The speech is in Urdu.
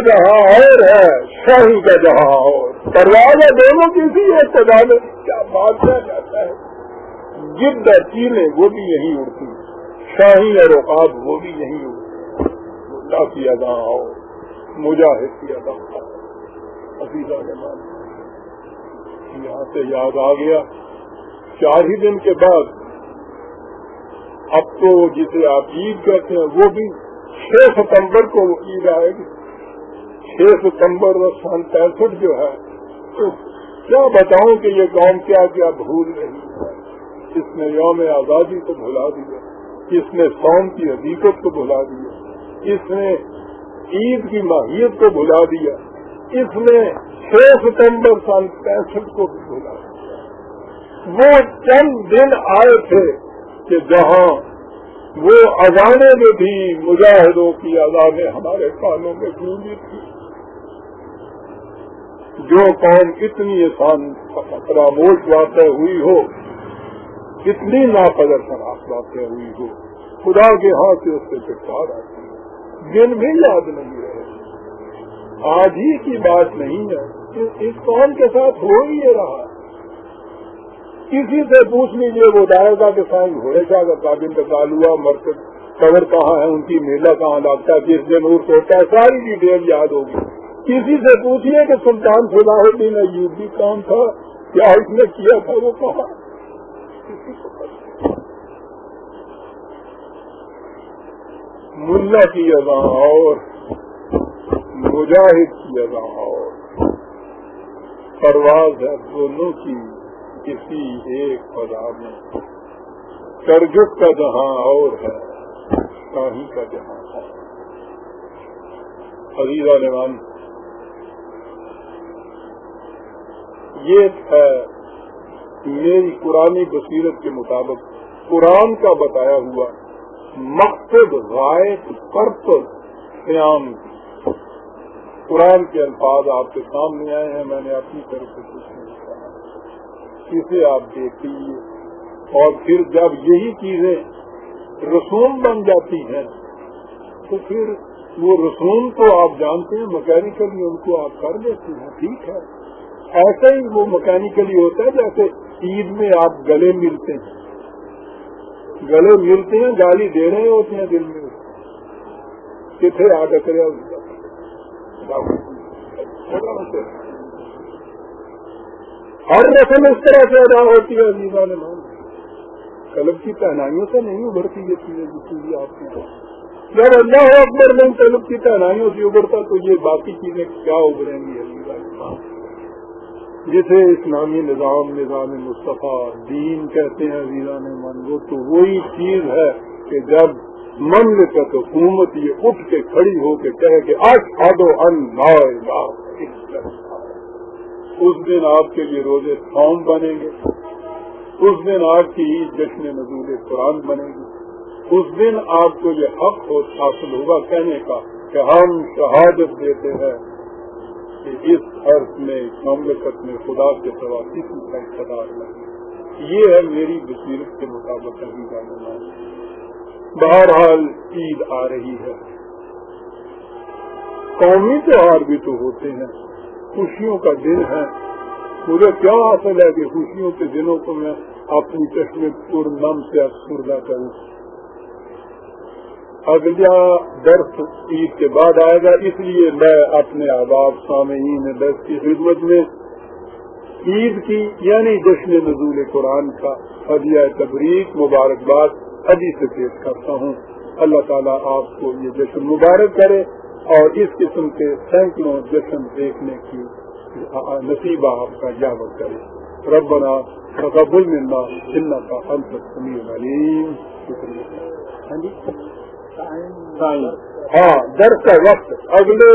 جہاں اور ہے، شاہی کا جہاں اور، پروازیں دونوں کسی ابتدا میں، کیا بات کہتا ہے، جد اور چیلیں وہ بھی یہیں اڑتی، شاہی اور عقاب وہ بھی یہیں اڑتی، اللہ کی ادا اور مجاہد کی ادا۔ عزیزہ نے مان یہاں سے یاد آ گیا 4 ہی دن کے بعد اب تو جسے آپ عید کہتے ہیں وہ بھی 6 ستمبر کو عید آئے گی، 6 ستمبر 65 جو ہے، تو کیا بتاؤں کہ یہ قوم کیا کیا بھول رہی ہے۔ اس نے یوم آزادی کو بھلا دیا، اس نے صوم کی حقیقت کو بھلا دیا، اس نے عید کی ماہیت کو بھلا دیا، اس نے 6 ستمبر 65 کو بھی بھلا دیا۔ وہ چند دن آئے تھے کہ جہاں وہ اذانیں جو تھی مجاہدوں کی اذانیں ہمارے کانوں میں گونجی تھی، جو قوم اتنی آسان فراموش واقع ہوئی ہو، اتنی ناقدر شناخت واقع ہوئی ہو، خدا کے ہاں سے اس سے پھٹکار آتی ہے، دن بھی یاد نہیں رہے۔ آج ہی کی بات نہیں ہے، اس قوم کے ساتھ ہو ہی یہ رہا۔ کسی سے پوچھ لیجیے وہ دائرہ کے سائن گھوڑے شاہ کا کب انتقال ہوا، مرکز قبر کہاں ہے، ان کی میلہ کہاں لگتا ہے، کس دن عرس ہوتا ہے، ساری ڈیٹیل یاد ہوگی۔ کسی سے پوچھیے کہ سلطان صلاح الدین ایوبی کون تھا، کیا اس نے کیا تھا، وہ کہاں، کسی کو پتہ۔ ملا کی اذاں اور مجاہد کی اذاں اور، پرواز ہے دونوں کی کسی ایک فضا میں، کرجت کا جہاں اور ہے، شاہی کا جہاں ہے۔ عزیزہ نوان، یہ ہے میری قرآنی بصیرت کے مطابق قرآن کا بتایا ہوا مقصد، غائب، پرپز قیام۔ قرآن کے الفاظ آپ کے سامنے آئے ہیں، میں نے اپنی طرف سے کچھ نہیں کہا، اسے آپ دیکھ لیجیے، اور پھر جب یہی چیزیں رسوم بن جاتی ہیں تو پھر وہ رسوم تو آپ جانتے ہیں مکینیکلی ان کو آپ کر لیتے ہیں، ٹھیک ہے۔ ایسا ہی وہ مکینیکلی ہوتا ہے جیسے عید میں آپ گلے ملتے ہیں، گلے ملتے ہیں، گالی دے رہے ہوتے ہیں دل میں، کتنے آ ڈکریا ہر رسم اس طرح سے ادا ہوتی ہے۔ عزیزہ نے مان قلب کی پہنائیوں سے نہیں ابھرتی یہ چیزیں، جتنی آپ کی جب اللہ اکبر میں قلب کی پہنائیوں سے ابھرتا تو یہ باقی چیزیں کیا ابھریں گی۔ عزیزہ نے مان جسے اسلامی نظام مصطفیٰ دین کہتے ہیں، عزیزہ نے مان وہ تو وہی چیز ہے کہ جب مملکت حکومت یہ اٹھ کے کھڑی ہو کے کہے کہ اشہد ان لا الہ الا اللہ، اس دن آپ کے لیے روزے صوم بنیں گے، اس دن آپ کی عید جشن نزول قرآن بنے گی، اس دن آپ کو یہ حق حاصل ہوگا کہنے کا کہ ہم شہادت دیتے ہیں کہ اس عرض میں، اس مملکت میں خدا کے سوا کسی کا اقتدار نہیں۔ یہ ہے میری بصیرت کے مطابق عزیزہ نماز۔ بہرحال عید آ رہی ہے، قومی تہوار بھی تو ہوتے ہیں، خوشیوں کا دن ہے، مجھے کیا حاصل ہے کہ خوشیوں کے دنوں کو میں اپنی چشم پورنم سے افسردہ کروں۔ اگلا درس عید کے بعد آئے گا، اس لیے میں اپنے احباب سامعین درس کی خدمت میں عید کی یعنی جشن نزول قرآن کا ہدیہ تبریک مبارکباد ابھی سے پیش کرتا ہوں۔ اللہ تعالیٰ آپ کو یہ جشن مبارک کرے اور اس قسم کے سینکڑوں جشن دیکھنے کی نصیبہ آپ کا اجابت کرے۔ ربنا تقبل منا انک انت السمیع العلیم۔ شکریہ۔ ہاں درس کا وقت اگلے